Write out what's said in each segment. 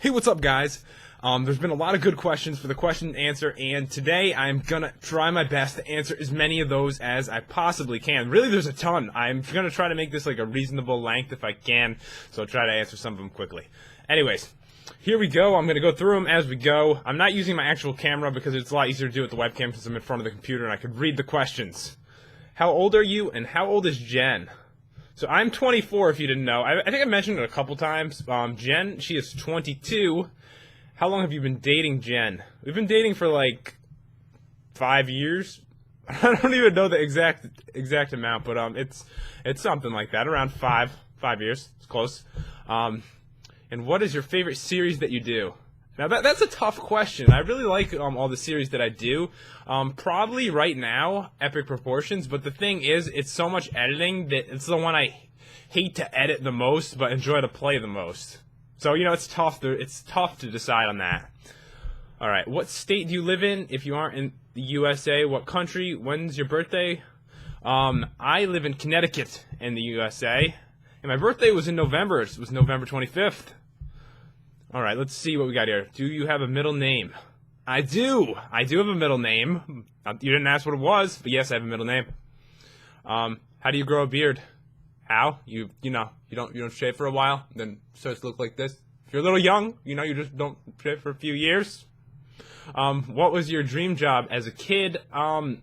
Hey, what's up, guys? There's been a lot of good questions for the question and answer, and today I'm gonna try my best to answer as many of those as I possibly can. Really, there's a ton. I'm gonna try to make this like a reasonable length if I can, so I'll try to answer some of them quickly. Anyways, here we go. I'm gonna go through them as we go. I'm not using my actual camera because it's a lot easier to do with the webcam because I'm in front of the computer and I could read the questions. How old are you, and how old is Jen? So I'm 24, if you didn't know. I think I mentioned it a couple times. Jen, she is 22. How long have you been dating Jen? We've been dating for like 5 years. I don't even know the exact amount, but it's something like that, around 5 years. It's close. And what is your favorite series that you do? Now that's a tough question. I really like all the series that I do. Probably right now, Epic Proportions. But the thing is, it's so much editing that it's the one I hate to edit the most, but enjoy to play the most. So it's tough to decide on that. All right, what state do you live in? If you aren't in the USA, what country? When's your birthday? I live in Connecticut in the USA, and my birthday was in November. It was November 25th. All right, let's see what we got here. Do you have a middle name? I do. I do have a middle name. You didn't ask what it was, but yes, I have a middle name. How do you grow a beard? How? You don't shave for a while, then it starts to look like this. If you're a little young, you just don't shave for a few years. What was your dream job as a kid? I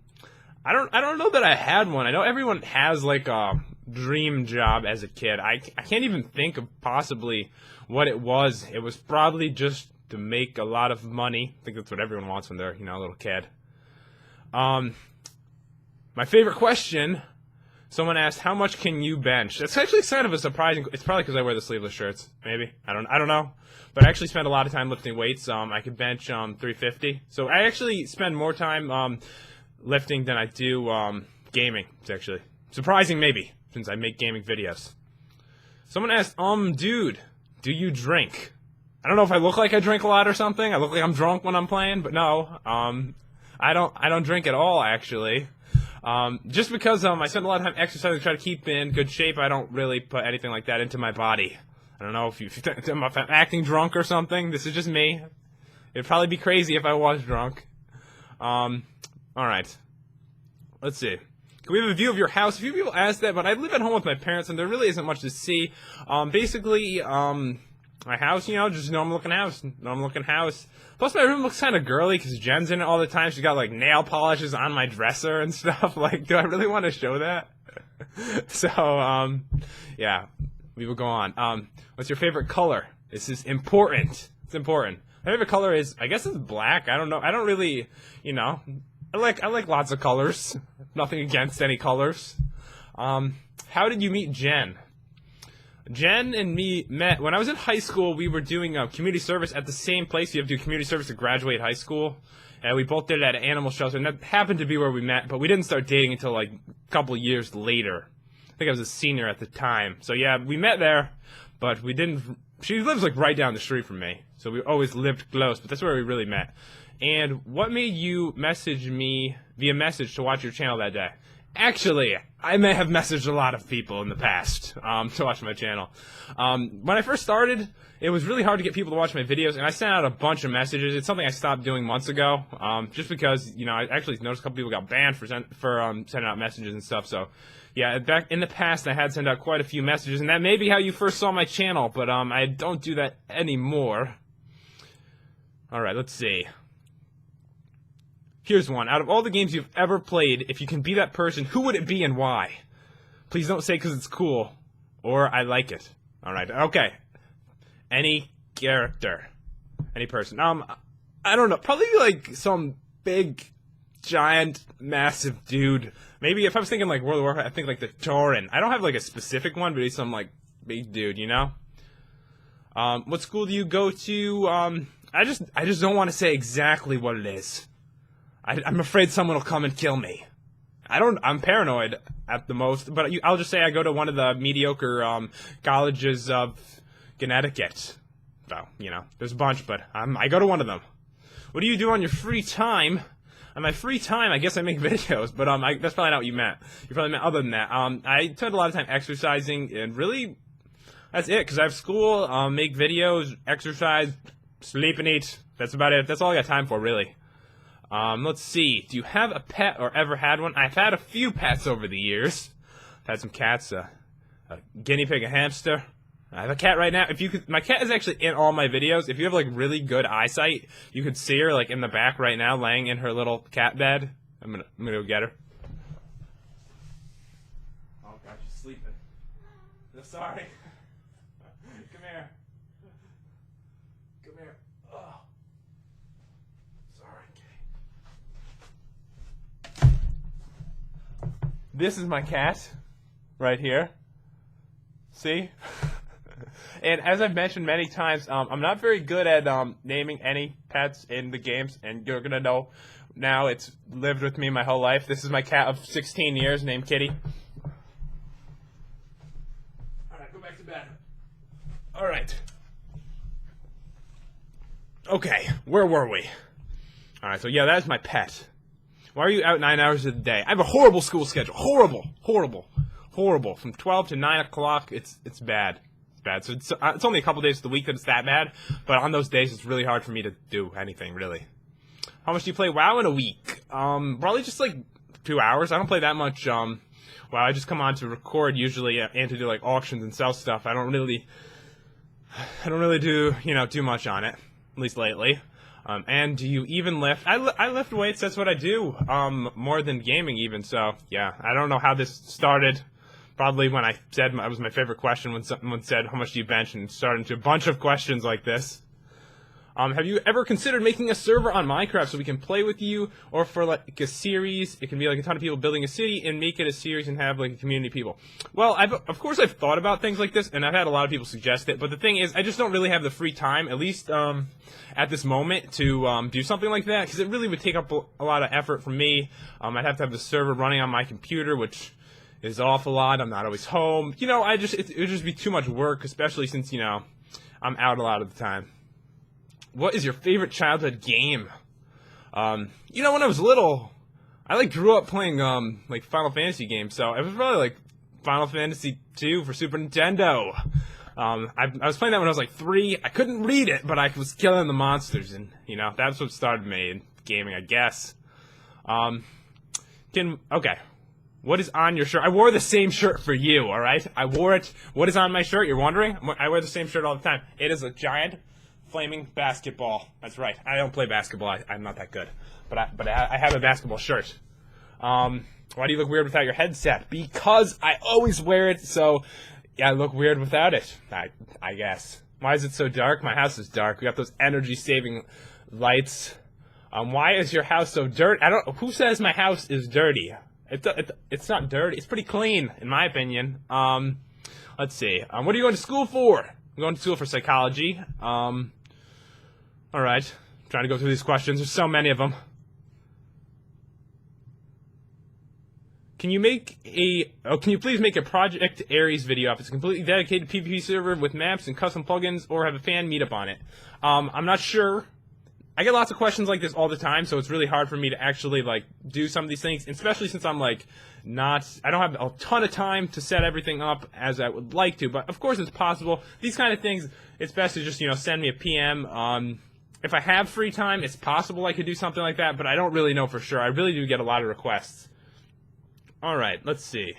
don't know that I had one. I know everyone has like a dream job as a kid. I can't even think of possibly what it was. It was probably just to make a lot of money. I think that's what everyone wants when they're, a little kid. My favorite question, someone asked, how much can you bench? That's actually kind of a surprising, it's probably because I wear the sleeveless shirts, maybe. I don't know. But I actually spend a lot of time lifting weights. I could bench 350. So I actually spend more time lifting than I do gaming. It's actually surprising, maybe, since I make gaming videos. Someone asked, dude, do you drink? I don't know if I look like I drink a lot or something. I look like I'm drunk when I'm playing, but no. I don't drink at all, actually. Just because I spend a lot of time exercising to try to keep in good shape, I don't really put anything like that into my body. I don't know if I'm acting drunk or something. This is just me. It'd probably be crazy if I was drunk. Alright. Let's see. Can we have a view of your house? A few people asked that, but I live at home with my parents, and there really isn't much to see. Basically, my house, just normal looking house. Plus, my room looks kind of girly because Jen's in it all the time. She's got like nail polishes on my dresser and stuff. Like, do I really want to show that? So, yeah, we will go on. What's your favorite color? This is important. It's important. My favorite color is, I guess it's black. I don't know. I don't really, I like lots of colors. Nothing against any colors. How did you meet Jen? Jen and me met when I was in high school. We were doing community service at the same place. You have to do community service to graduate high school. And we both did it at an animal shelter, and that happened to be where we met, but we didn't start dating until like a couple years later. I think I was a senior at the time. So yeah, we met there, but we didn't. She lives like right down the street from me, so we always lived close, but that's where we really met. And what made you message me via message to watch your channel that day? Actually, I may have messaged a lot of people in the past to watch my channel. When I first started, it was really hard to get people to watch my videos, and I sent out a bunch of messages. It's something I stopped doing months ago, just because, I actually noticed a couple people got banned for sending out messages and stuff. So, yeah, back in the past, I had sent out quite a few messages, and that may be how you first saw my channel, but I don't do that anymore. All right, let's see. Here's one. Out of all the games you've ever played, if you can be that person, who would it be and why? Please don't say because it's cool or I like it. All right. Okay. Any character. Any person. I don't know. Probably like some big, giant, massive dude. Maybe if I was thinking like World of Warcraft, I think like the Tauren. I don't have like a specific one, but he's some like big dude, What school do you go to? I just don't want to say exactly what it is. I'm afraid someone will come and kill me. I'm paranoid at the most, but I'll just say I go to one of the mediocre colleges of Connecticut. So, there's a bunch, but I go to one of them. What do you do on your free time? On my free time, I guess I make videos, but that's probably not what you meant. You probably meant other than that. I spend a lot of time exercising, and really, That's it, because I have school, make videos, exercise, sleep and eat. That's about it. That's all I got time for, really. Let's see. Do you have a pet or ever had one? I've had a few pets over the years. I've had some cats, a guinea pig, a hamster. I have a cat right now. If you could, my cat is actually in all my videos. If you have like really good eyesight, you could see her like in the back right now, laying in her little cat bed. I'm gonna go get her. Oh God, she's sleeping. No, sorry. Come here. Come here. Oh. Sorry, Kay. This is my cat, right here. See? And as I've mentioned many times, I'm not very good at naming any pets in the games, and you're gonna know now. It's lived with me my whole life. This is my cat of 16 years named Kitty. Alright, go back to bed. Alright. Okay, where were we? Alright, so yeah, that's my pet. Why are you out 9 hours of the day? I have a horrible school schedule. Horrible. From 12 to 9 o'clock, it's bad. It's bad. So it's only a couple days of the week that it's that bad, but on those days, it's really hard for me to do anything, really. How much do you play WoW in a week? Probably just like 2 hours. I don't play that much, WoW. I just come on to record usually and to do like auctions and sell stuff. I don't really do, too much on it, at least lately. And do you even lift? I lift weights, that's what I do, more than gaming even, so, yeah. I don't know how this started. Probably when I said it was my favorite question when someone said, how much do you bench, and started into a bunch of questions like this. Have you ever considered making a server on Minecraft so we can play with you, or for like a series? It can be like a ton of people building a city and make it a series and have like a community of people. Well, of course I've thought about things like this, and I've had a lot of people suggest it, but the thing is, I just don't really have the free time, at least at this moment, to do something like that, because it really would take up a lot of effort from me. I'd have to have the server running on my computer, which is an awful lot. I'm not always home. It would just be too much work, especially since, I'm out a lot of the time. What is your favorite childhood game? When I was little, I grew up playing like Final Fantasy games, so it was probably like Final Fantasy 2 for Super Nintendo. I was playing that when I was like 3. I couldn't read it, but I was killing the monsters, and that's what started me in gaming, I guess. Okay. What is on your shirt? I wore the same shirt for you, alright? I wore it. What is on my shirt? You're wondering? I wear the same shirt all the time. It is a giant flaming basketball. That's right. I don't play basketball. I'm not that good. But I have a basketball shirt. Why do you look weird without your headset? Because I always wear it, so yeah, I look weird without it, I guess. Why is it so dark? My house is dark. We got those energy-saving lights. Why is your house so dirty? Who says my house is dirty? It's not dirty. It's pretty clean, in my opinion. Let's see. What are you going to school for? I'm going to school for psychology. Alright. Trying to go through these questions. There's so many of them. Can you please make a Project Ares video if it's a completely dedicated PvP server with maps and custom plugins, or have a fan meetup on it? I'm not sure. I get lots of questions like this all the time, so it's really hard for me to actually, do some of these things, especially since I'm, I don't have a ton of time to set everything up as I would like to, but of course it's possible. These kind of things, it's best to just, send me a PM. If I have free time, it's possible I could do something like that, but I don't really know for sure. I really do get a lot of requests. Alright, let's see.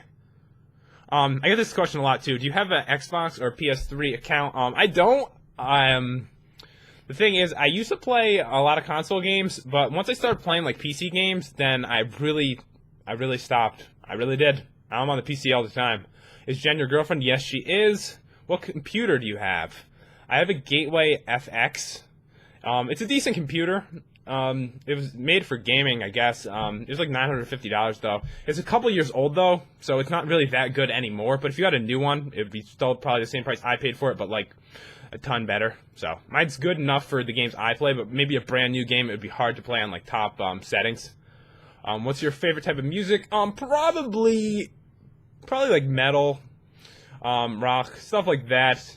I get this question a lot, too. Do you have an Xbox or PS3 account? I don't. The thing is, I used to play a lot of console games, but once I started playing PC games, then I really stopped. I really did. I'm on the PC all the time. Is Jen your girlfriend? Yes, she is. What computer do you have? I have a Gateway FX. It's a decent computer. It was made for gaming, I guess. It was like $950 though. It's a couple years old though, so it's not really that good anymore. But if you had a new one, it'd be still probably the same price I paid for it, but a ton better. So mine's good enough for the games I play, but maybe a brand new game, it would be hard to play on top settings. What's your favorite type of music? Probably metal, rock, stuff like that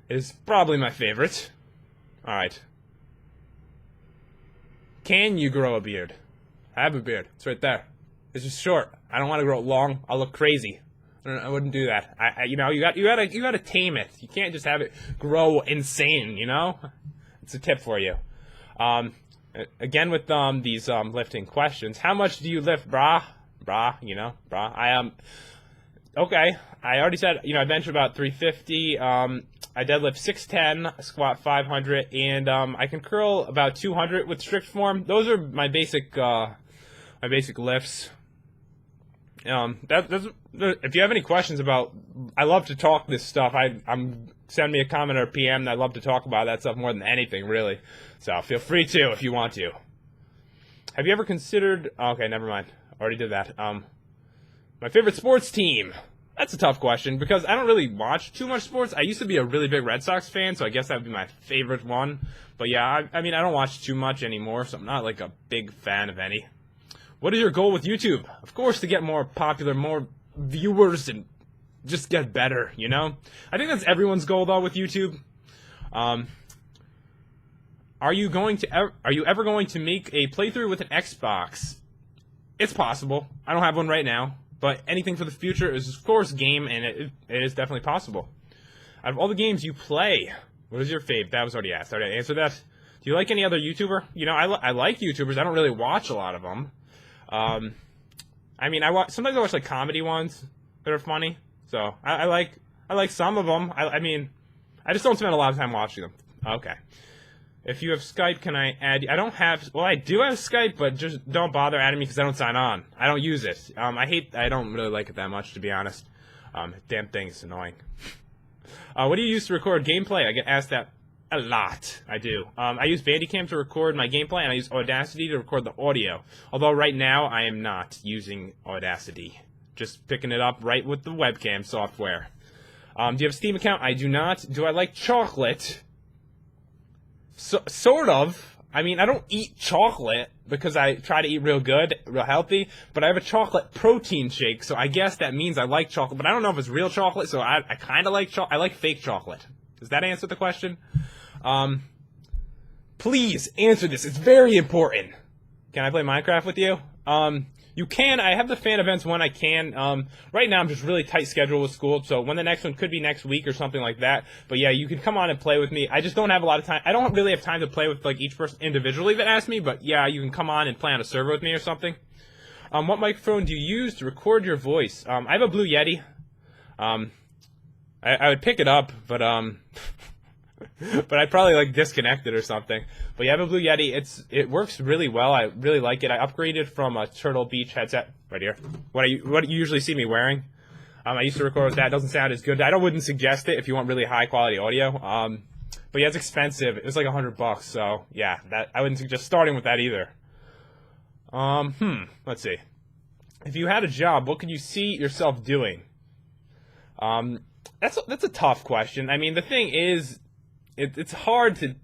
is probably my favorite. Alright. Can you grow a beard? I have a beard. It's right there. It's just short. I don't want to grow it long. I'll look crazy. I wouldn't do that. You know, you gotta tame it. You can't just have it grow insane. You know, it's a tip for you. Again with these lifting questions. How much do you lift, brah? You know, brah. Okay. I already said, you know, I bench about 350. I deadlift 610, squat 500, and I can curl about 200 with strict form. Those are my basic lifts. If you have any questions about, I love to talk this stuff. Send me a comment or a PM. I love to talk about that stuff more than anything, really. So feel free to if you want to. Have you ever considered? Okay, never mind. Already did that. My favorite sports team. That's a tough question because I don't really watch too much sports. I used to be a really big Red Sox fan, so I guess that would be my favorite one. But yeah, I mean, I don't watch too much anymore, so I'm not like a big fan of any. What is your goal with YouTube? Of course, to get more popular, more viewers, and just get better, you know? I think that's everyone's goal, though, with YouTube. Are you ever going to make a playthrough with an Xbox? It's possible. I don't have one right now, but anything for the future is, of course, game, and it is definitely possible. Out of all the games you play, what is your fave? That was already asked. I already answered that. Do you like any other YouTuber? You know, I like YouTubers. I don't really watch a lot of them. I mean, sometimes I watch like comedy ones that are funny. So I like some of them. I mean, I just don't spend a lot of time watching them. Okay. If you have Skype, can I add you? I don't have. Well, I do have Skype, but just don't bother adding me because I don't sign on. I don't use it. I don't really like it that much, to be honest. Damn thing is annoying. What do you use to record gameplay? I get asked that a lot. I do. I use Bandicam to record my gameplay, and I use Audacity to record the audio. Although right now I am not using Audacity. Just picking it up right with the webcam software. Do you have a Steam account? I do not. Do I like chocolate? Sort of. I mean, I don't eat chocolate because I try to eat real good, real healthy, but I have a chocolate protein shake, so I guess that means I like chocolate, but I don't know if it's real chocolate, so I kind of like chocolate. I like fake chocolate. Does that answer the question? Please answer this. It's very important. Can I play Minecraft with you? You can. I have the fan events when I can. Right now I'm just really tight schedule with school, so when the next one could be next week or something like that. But yeah, you can come on and play with me. I just don't have a lot of time. I don't really have time to play with like each person individually that asks me, but yeah, you can come on and play on a server with me or something. What microphone do you use to record your voice? I have a Blue Yeti. I would pick it up, but but I'd probably like disconnect it or something. But you have a Blue Yeti. It works really well. I really like it. I upgraded from a Turtle Beach headset right here. What you usually see me wearing. I used to record with that. It doesn't sound as good. I wouldn't suggest it if you want really high quality audio. But yeah, it's expensive. It's like $100. So yeah, I wouldn't suggest starting with that either. Let's see. If you had a job, what could you see yourself doing? That's a tough question. I mean, the thing is, it's hard to.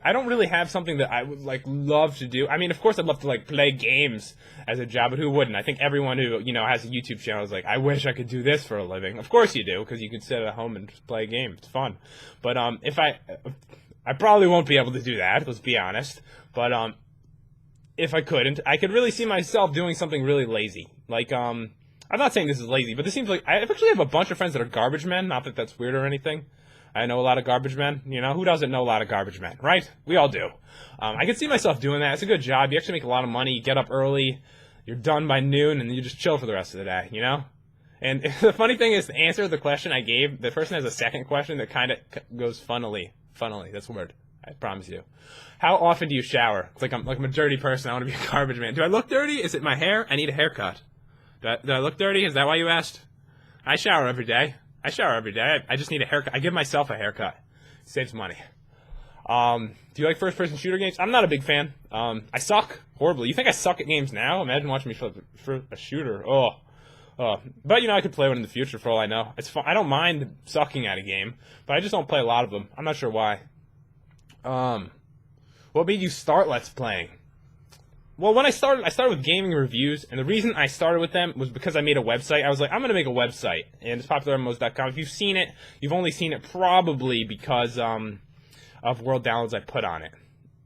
I don't really have something that I would like love to do. I mean, of course, I'd love to like play games as a job, but who wouldn't? I think everyone who has a YouTube channel is like, I wish I could do this for a living. Of course you do, because you could sit at home and just play a game. It's fun. But if I probably won't be able to do that. Let's be honest. But if I couldn't, I could really see myself doing something really lazy. Like I'm not saying this is lazy, but this seems like I actually have a bunch of friends that are garbage men. Not that that's weird or anything. I know a lot of garbage men. You know, who doesn't know a lot of garbage men, right? We all do. I can see myself doing that. It's a good job. You actually make a lot of money. You get up early. You're done by noon, and you just chill for the rest of the day, you know? And the funny thing is, to answer the question I gave, the person has a second question that kind of goes funnily. Funnily, that's a word. I promise you. How often do you shower? It's like I'm a dirty person. I want to be a garbage man. Do I look dirty? Is it my hair? I need a haircut. Do I look dirty? Is that why you asked? I shower every day. I just need a haircut. I give myself a haircut. It saves money. Do you like first-person shooter games? I'm not a big fan. I suck horribly. You think I suck at games now? Imagine watching me for a shooter. But, I could play one in the future for all I know. It's fun. I don't mind sucking at a game, but I just don't play a lot of them. I'm not sure why. What made you start Let's Playing? Well, when I started with gaming reviews, and the reason I started with them was because I made a website. I was like, I'm going to make a website, and it's popularmos.com. If you've seen it, you've only seen it probably because of world downloads I put on it.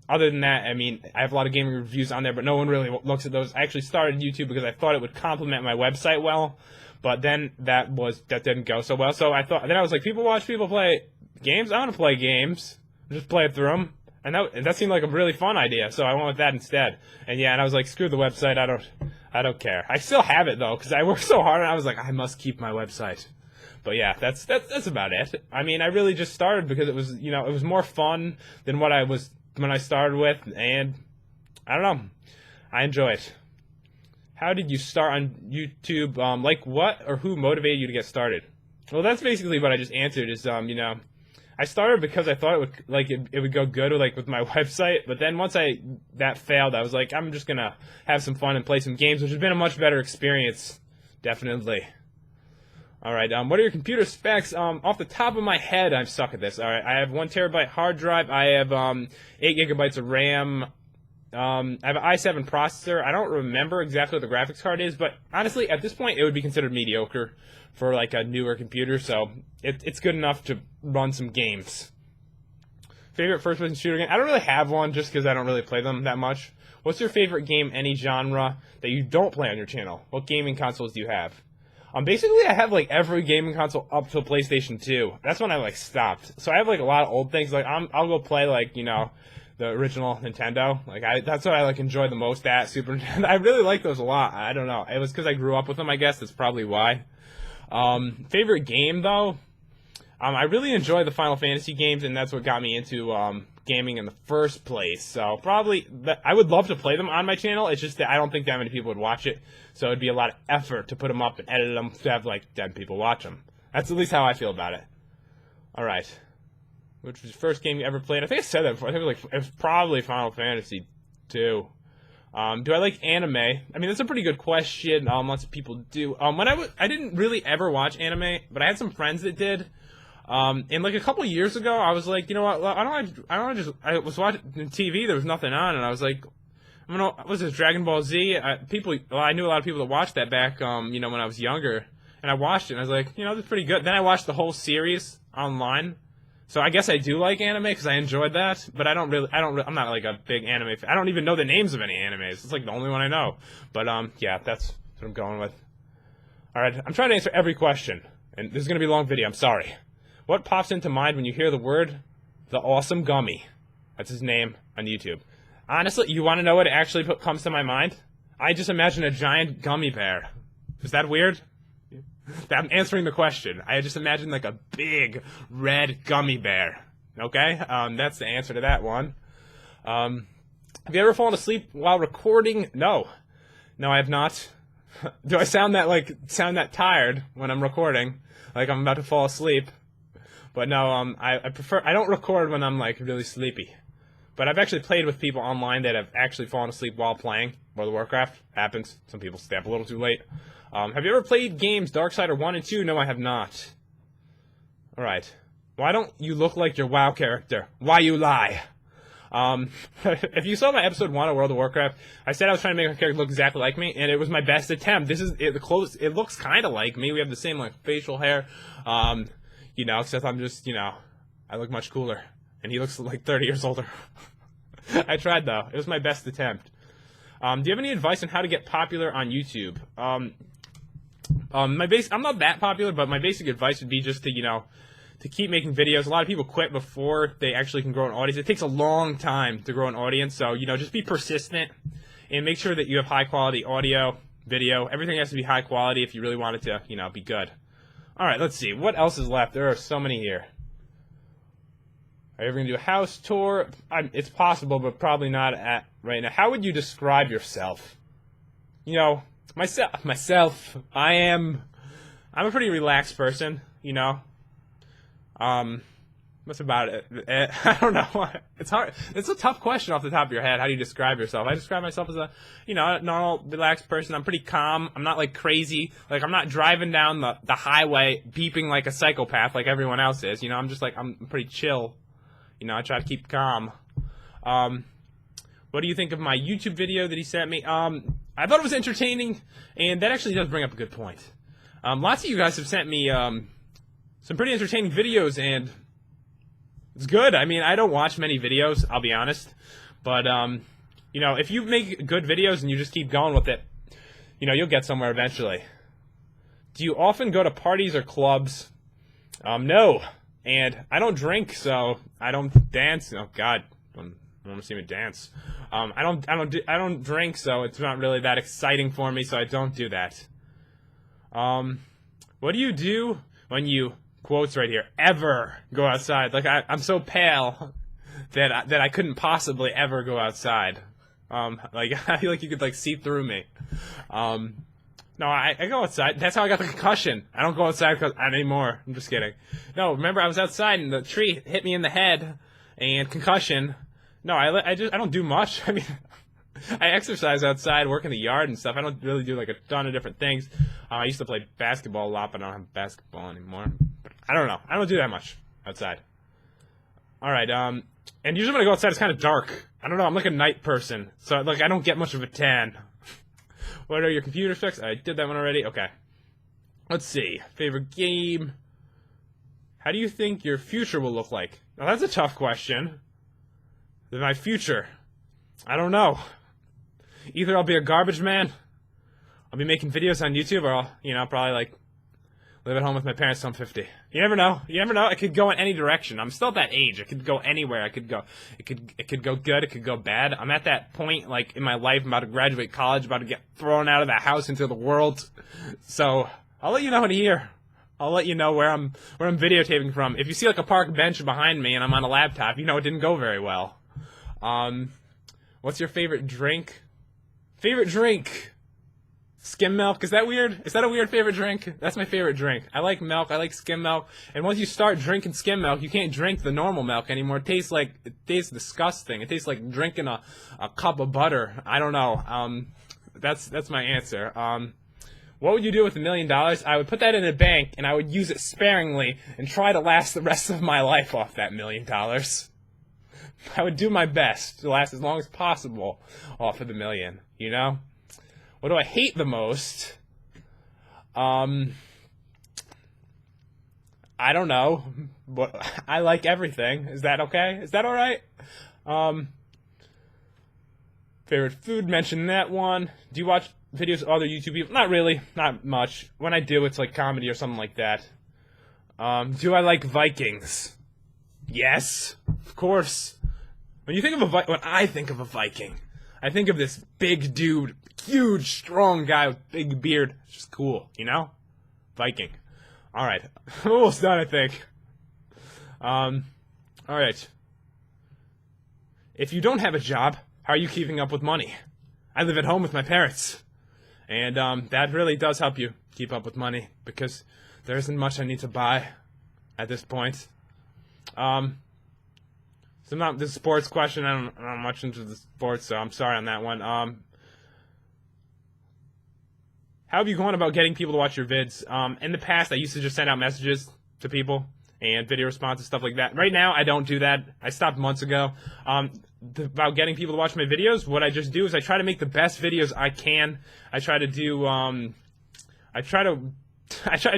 Other than that, I mean, I have a lot of gaming reviews on there, but no one really looks at those. I actually started YouTube because I thought it would complement my website well, But then that didn't go so well. So I was like, people watch people play games. I want to play games. Just play it through them. And that seemed like a really fun idea. So I went with that instead. And yeah, and I was like, screw the website. I don't care. I still have it though, because I worked so hard. And I was like, I must keep my website. But yeah, that's about it. I mean, I really just started because it was, it was more fun than what I was when I started with, and I don't know, I enjoy it. How did you start on YouTube? Like what or who motivated you to get started? Well, that's basically what I just answered. Is I started because I thought it would go good with my website, but then once that failed, I was like, I'm just gonna have some fun and play some games, which has been a much better experience, definitely. All right, what are your computer specs? Off the top of my head, I suck at this. All right, I have 1 terabyte hard drive. I have 8 gigabytes of RAM. I have an i7 processor. I don't remember exactly what the graphics card is, but honestly, at this point, it would be considered mediocre for like a newer computer. So it's good enough to run some games. Favorite first-person shooter game? I don't really have one, just because I don't really play them that much. What's your favorite game, any genre that you don't play on your channel? What gaming consoles do you have? Basically, I have like every gaming console up till PlayStation 2. That's when I stopped. So I have a lot of old things. I'll go play the original Nintendo. That's what I enjoy the most at Super Nintendo. I really like those a lot. I don't know. It was because I grew up with them. I guess that's probably why. Favorite game though. I really enjoy the Final Fantasy games, and that's what got me into gaming in the first place. So probably I would love to play them on my channel. It's just that I don't think that many people would watch it. So it'd be a lot of effort to put them up and edit them to have 10 people watch them. That's at least how I feel about it. All right. Which was the first game you ever played? I think I said that before. I think it was probably Final Fantasy 2. Do I like anime? I mean, that's a pretty good question. Lots of people do. I didn't really ever watch anime, but I had some friends that did. And a couple of years ago, I was like, you know what? I was watching TV. There was nothing on, and I was like, was this Dragon Ball Z? I knew a lot of people that watched that back, when I was younger, and I watched it, and I was like, this is pretty good. Then I watched the whole series online. So I guess I do like anime because I enjoyed that, but I'm not a big anime fan. I don't even know the names of any animes. It's the only one I know. But yeah, that's what I'm going with. All right, I'm trying to answer every question, and this is gonna be a long video. I'm sorry. What pops into mind when you hear the word "the awesome gummy"? That's his name on YouTube. Honestly, you want to know what actually comes to my mind? I just imagine a giant gummy bear. Is that weird? I'm answering the question. I just imagine a big red gummy bear. Okay? That's the answer to that one. Have you ever fallen asleep while recording? No. No, I have not. Do I sound that tired when I'm recording? Like I'm about to fall asleep? But no, I don't record when I'm really sleepy. But I've actually played with people online that have actually fallen asleep while playing World of Warcraft. Happens. Some people stay up a little too late. Have you ever played games Darksider 1 and 2? No, I have not. Alright. Why don't you look like your WoW character? Why you lie? If you saw my episode 1 of World of Warcraft, I said I was trying to make my character look exactly like me, and it was my best attempt. This is it looks kind of like me. We have the same facial hair, except I'm just I look much cooler, and he looks 30 years older. I tried though. It was my best attempt. Do you have any advice on how to get popular on YouTube? I'm not that popular, but my basic advice would be just to keep making videos. A lot of people quit before they actually can grow an audience. It takes a long time to grow an audience, so just be persistent and make sure that you have high quality audio, video. Everything has to be high quality if you really want it to be good. All right, let's see what else is left. There are so many here. Are you ever gonna do a house tour? It's possible, but probably not right now. How would you describe yourself? Myself. I'm a pretty relaxed person. That's about it. I don't know. It's hard. It's a tough question off the top of your head. How do you describe yourself? I describe myself as a normal, relaxed person. I'm pretty calm. I'm not crazy. I'm not driving down the highway beeping like a psychopath like everyone else is. I'm just I'm pretty chill. I try to keep calm. What do you think of my YouTube video that he sent me? I thought it was entertaining, and that actually does bring up a good point. Lots of you guys have sent me some pretty entertaining videos, and it's good. I mean, I don't watch many videos, I'll be honest. But, if you make good videos and you just keep going with it, you'll get somewhere eventually. Do you often go to parties or clubs? No. And I don't drink, so I don't dance. Oh God, don't want to see me dance. I don't drink, so it's not really that exciting for me, so I don't do that. What do you do when you, quotes right here, ever go outside? Like I'm so pale that I couldn't possibly ever go outside. Like I feel like you could like see through me. No, I go outside. That's how I got the concussion. I don't go outside anymore. I'm just kidding. No, remember I was outside and the tree hit me in the head and concussion. No, I don't do much. I mean, I exercise outside, work in the yard and stuff. I don't really do like a ton of different things. I used to play basketball a lot, but I don't have basketball anymore. But I don't know. I don't do that much outside. All right. And usually when I go outside, it's kind of dark. I don't know. I'm like a night person, so like I don't get much of a tan. What are your computer specs? I did that one already. Okay. Let's see. Favorite game. How do you think your future will look like? Now that's a tough question. My future. I don't know. Either I'll be a garbage man, I'll be making videos on YouTube, or I'll, probably like live at home with my parents till I'm 50. You never know. You never know. It could go in any direction. I'm still at that age. It could go anywhere. It could go good. It could go bad. I'm at that point, like in my life. I'm about to graduate college, about to get thrown out of the house into the world. So I'll let you know in a year. I'll let you know where I'm videotaping from. If you see like a park bench behind me and I'm on a laptop, it didn't go very well. What's your favorite drink? Favorite drink? Skim milk? Is that weird? Is that a weird favorite drink? That's my favorite drink. I like milk. I like skim milk. And once you start drinking skim milk, you can't drink the normal milk anymore. It tastes disgusting. It tastes like drinking a cup of butter. I don't know. That's my answer. What would you do with $1 million? I would put that in a bank and I would use it sparingly and try to last the rest of my life off that $1 million. I would do my best to last as long as possible off of the million, What do I hate the most? I don't know, but I like everything. Is that okay? Is that all right? Favorite food, mention that one. Do you watch videos of other YouTube people? Not really, not much. When I do, it's like comedy or something like that. Do I like Vikings? Yes, of course. When I think of a Viking, I think of this big dude, huge, strong guy with big beard. It's just cool, Viking. All right, I'm almost done, I think. All right. If you don't have a job, how are you keeping up with money? I live at home with my parents, and that really does help you keep up with money because there isn't much I need to buy at this point. So not this sports question. I'm not much into the sports, so I'm sorry on that one. How have you gone about getting people to watch your vids? In the past, I used to just send out messages to people and video responses, stuff like that. Right now, I don't do that. I stopped months ago. About getting people to watch my videos, what I just do is I try to make the best videos I can. I try to do. I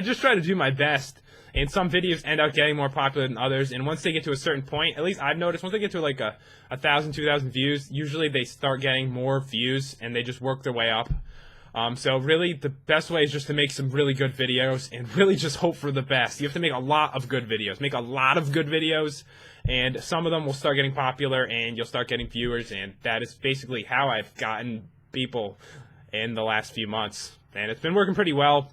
just try to do my best. And some videos end up getting more popular than others. And once they get to a certain point, at least I've noticed, once they get to like 1,000, 2,000 views, usually they start getting more views and they just work their way up. So really, the best way is just to make some really good videos and really just hope for the best. You have to make a lot of good videos. Make a lot of good videos, and some of them will start getting popular and you'll start getting viewers. And that is basically how I've gotten people in the last few months. And it's been working pretty well.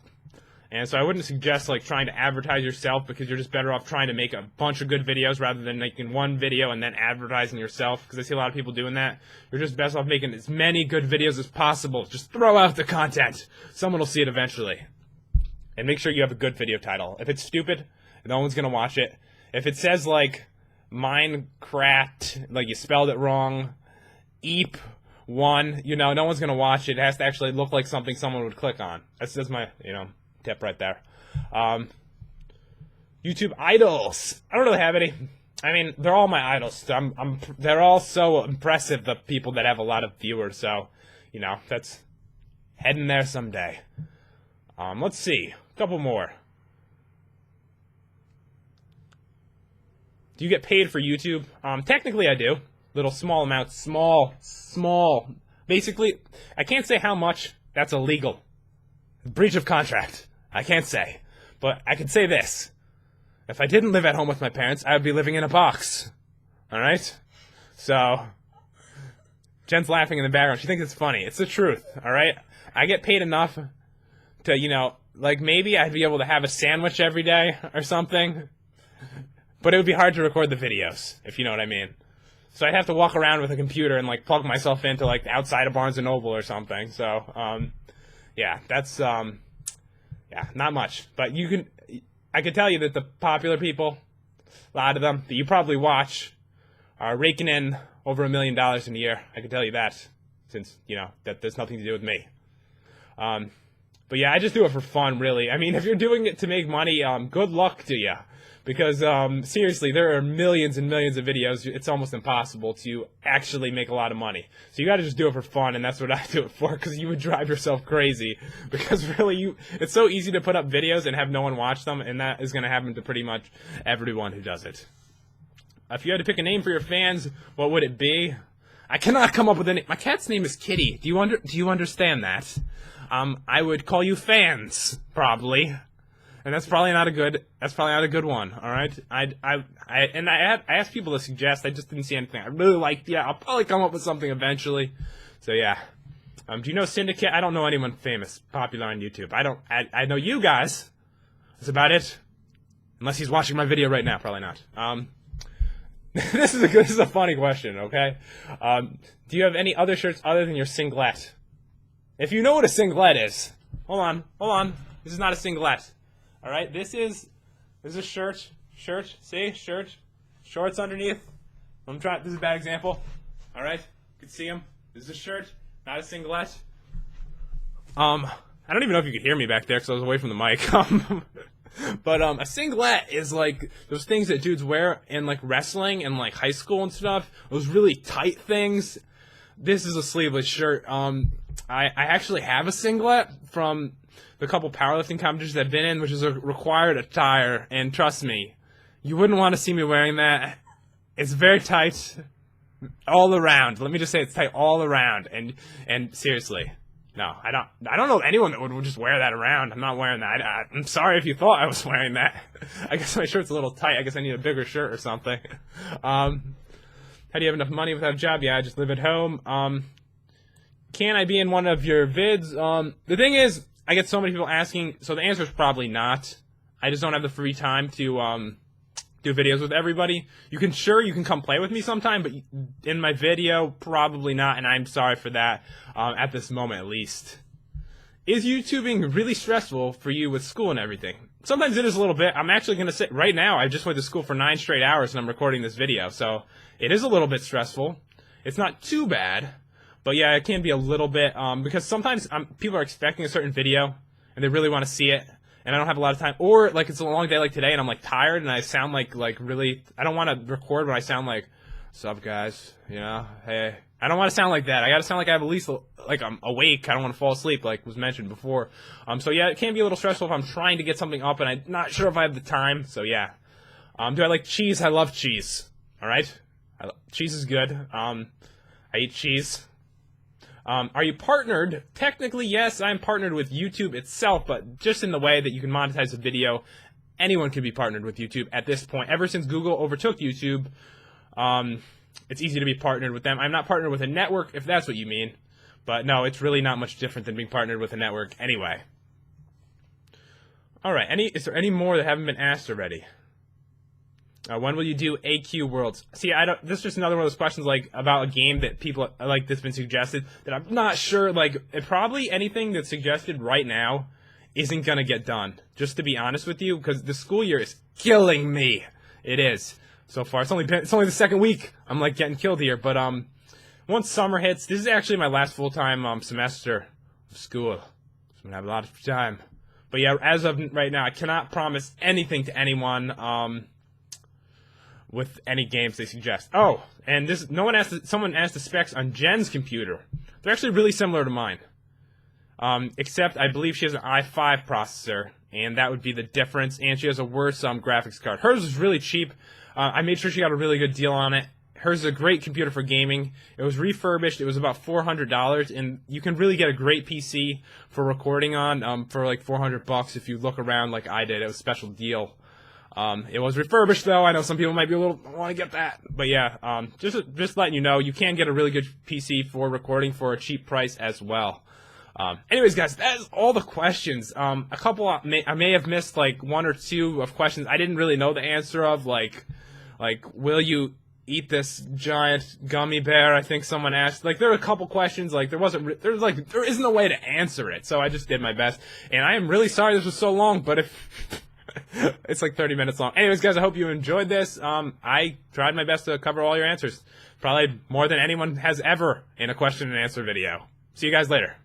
And so I wouldn't suggest like trying to advertise yourself because you're just better off trying to make a bunch of good videos rather than making one video and then advertising yourself, because I see a lot of people doing that. You're just best off making as many good videos as possible. Just throw out the content. Someone will see it eventually. And make sure you have a good video title. If it's stupid, no one's going to watch it. If it says like Minecraft, like you spelled it wrong, Eep 1, no one's going to watch it. It has to actually look like something someone would click on. That's my, tip right there. YouTube idols. I don't really have any. I mean, they're all my idols. They're all so impressive, the people that have a lot of viewers. So, that's heading there someday. Let's see. A couple more. Do you get paid for YouTube? Technically, I do. Little small amounts. Small. Basically, I can't say how much. That's illegal. Breach of contract. I can't say. But I can say this. If I didn't live at home with my parents, I would be living in a box. Alright? So, Jen's laughing in the background. She thinks it's funny. It's the truth, alright? I get paid enough to, like maybe I'd be able to have a sandwich every day or something. But it would be hard to record the videos, if you know what I mean. So I'd have to walk around with a computer and, like, plug myself into, like, the outside of Barnes & Noble or something. So, yeah, that's, yeah, not much. But I can tell you that the popular people, a lot of them, that you probably watch, are raking in over $1 million in a year. I can tell you that, since, that there's nothing to do with me. But yeah, I just do it for fun, really. I mean, if you're doing it to make money, good luck to you. Because, seriously, there are millions and millions of videos. It's almost impossible to actually make a lot of money. So you gotta just do it for fun, and that's what I do it for, because you would drive yourself crazy. Because really, it's so easy to put up videos and have no one watch them, and that is gonna happen to pretty much everyone who does it. If you had to pick a name for your fans, what would it be? I cannot come up with a name. My cat's name is Kitty. Do you understand that? I would call you fans, probably. And that's probably not a good one, alright? I asked people to suggest, I just didn't see anything I really liked. Yeah, I'll probably come up with something eventually. So yeah. Do you know Syndicate? I don't know anyone famous, popular on YouTube. I know you guys. That's about it. Unless he's watching my video right now, probably not. This is a funny question, okay? Do you have any other shirts other than your singlet? If you know what a singlet is, hold on. This is not a singlet. Alright, this is a shirt, see, shorts underneath. This is a bad example. Alright, you can see them. This is a shirt, not a singlet. I don't even know if you could hear me back there because I was away from the mic. But a singlet is like those things that dudes wear in like wrestling and like high school and stuff. Those really tight things. This is a sleeveless shirt. I actually have a singlet from the couple powerlifting competitions I've been in, which is a required attire, and trust me, you wouldn't want to see me wearing that. It's very tight all around. Let me just say it's tight all around, and seriously, no, I don't know anyone that would just wear that around. I'm not wearing that. I'm sorry if you thought I was wearing that. I guess my shirt's a little tight. I guess I need a bigger shirt or something. How do you have enough money without a job? Yeah, I just live at home. Can I be in one of your vids? The thing is, I get so many people asking, so the answer is probably not. I just don't have the free time to do videos with everybody. You can come play with me sometime, but in my video, probably not, and I'm sorry for that, at this moment at least. Is YouTubing really stressful for you with school and everything? Sometimes it is a little bit. I'm actually going to say, right now, I just went to school for 9 straight hours and I'm recording this video, so it is a little bit stressful. It's not too bad. But yeah, it can be a little bit, because sometimes people are expecting a certain video, and they really want to see it, and I don't have a lot of time. Or, like, it's a long day like today, and I'm, like, tired, and I sound like really, I don't want to record when I sound like, sup, guys, hey. I don't want to sound like that. I got to sound like I have at least, like, I'm awake. I don't want to fall asleep, like was mentioned before. So yeah, it can be a little stressful if I'm trying to get something up, and I'm not sure if I have the time, so yeah. Do I like cheese? I love cheese, alright? Cheese is good. I eat cheese. Are you partnered? Technically, yes, I'm partnered with YouTube itself, but just in the way that you can monetize a video, anyone can be partnered with YouTube at this point. Ever since Google overtook YouTube, it's easy to be partnered with them. I'm not partnered with a network, if that's what you mean. But no, it's really not much different than being partnered with a network anyway. Alright, is there any more that haven't been asked already? When will you do AQ Worlds? See, this is just another one of those questions, like, about a game that people, like, that's been suggested, that I'm not sure, like, probably anything that's suggested right now isn't gonna get done. Just to be honest with you, because the school year is killing me. It is. So far. It's only the second week. I'm, like, getting killed here, but, once summer hits, this is actually my last full-time, semester of school. So I'm gonna have a lot of time. But yeah, as of right now, I cannot promise anything to anyone, with any games they suggest. Oh, and someone asked the specs on Jen's computer. They're actually really similar to mine. Except I believe she has an i5 processor, and that would be the difference, and she has a worse graphics card. Hers is really cheap. I made sure she got a really good deal on it, hers is a great computer for gaming. It was refurbished. It was about $400, and you can really get a great PC for recording on for like $400 if you look around like I did. It was a special deal. It was refurbished though. I know some people might be want to get that, but yeah, just letting you know, you can get a really good PC for recording for a cheap price as well. Anyways, guys, that is all the questions. A couple I may have missed like one or two of questions I didn't really know the answer of, like will you eat this giant gummy bear? I think someone asked. Like, there were a couple questions. Like, there isn't a way to answer it. So I just did my best, and I am really sorry this was so long. But if it's like 30 minutes long. Anyways, guys, I hope you enjoyed this. I tried my best to cover all your answers, probably more than anyone has ever in a question and answer video. See you guys later.